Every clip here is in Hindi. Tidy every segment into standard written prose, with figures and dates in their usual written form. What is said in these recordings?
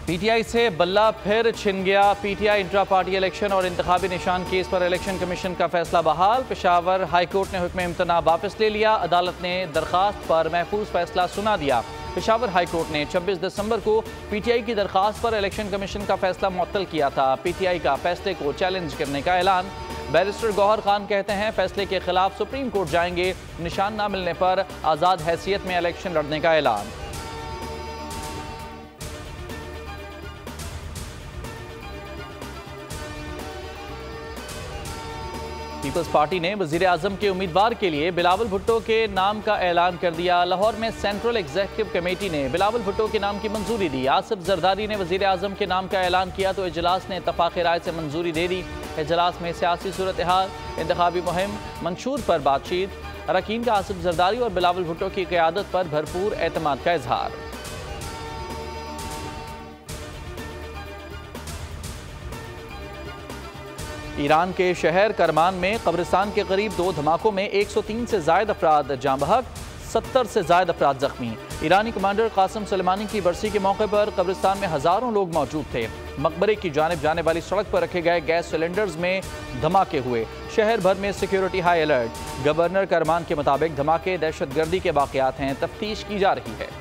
पीटीआई से बल्ला फिर छिन गया। पीटीआई इंट्रा पार्टी इलेक्शन और इंतखाबी निशान केस पर इलेक्शन कमीशन का फैसला बहाल। पेशावर हाई कोर्ट ने हुक्म इम्तना वापस ले लिया। अदालत ने दरखास्त पर महफूज फैसला सुना दिया। पेशावर हाई कोर्ट ने 26 दिसंबर को पीटीआई की दरखास्त पर इलेक्शन कमीशन का फैसला मुअत्तल किया था। पीटीआई का फैसले को चैलेंज करने का ऐलान। बैरिस्टर गौहर खान कहते हैं फैसले के खिलाफ सुप्रीम कोर्ट जाएंगे। निशान न मिलने पर आज़ाद हैसियत में इलेक्शन लड़ने का ऐलान। पीपल्स पार्टी ने वजीर आजम के उम्मीदवार के लिए बिलावल भुट्टो के नाम का ऐलान कर दिया। लाहौर में सेंट्रल एग्जीक्यूटिव कमेटी ने बिलावल भुट्टो के नाम की मंजूरी दी। आसिफ जरदारी ने वजीर आजम के नाम का ऐलान किया तो इजलास ने इत्तफाक़ राय से मंजूरी दे दी। इजलास में सियासी सूरत हाल, इंतखाबी मुहिम, मंशूर पर बातचीत, अरकान का आसिफ जरदारी और बिलावल भुट्टो की क़यादत पर भरपूर एतमाद का इजहार। ईरान के शहर करमान में कब्रिस्तान के करीब 2 धमाकों में 103 से ज़ायद अफराद जाँ बहक, 70 से ज़ायद अफराद जख्मी। ईरानी कमांडर कासिम सुलेमानी की बरसी के मौके पर कब्रिस्तान में हज़ारों लोग मौजूद थे। मकबरे की जानिब जाने वाली सड़क पर रखे गए गैस सिलेंडर्स में धमाके हुए। शहर भर में सिक्योरिटी हाई अलर्ट। गवर्नर करमान के मुताबिक धमाके दहशतगर्दी के वाक़यात हैं, तफ्तीश की जा रही है।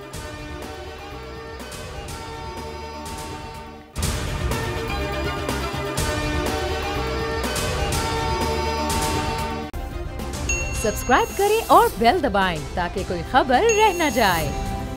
सब्सक्राइब करें और बेल दबाएं ताकि कोई खबर रह न जाए।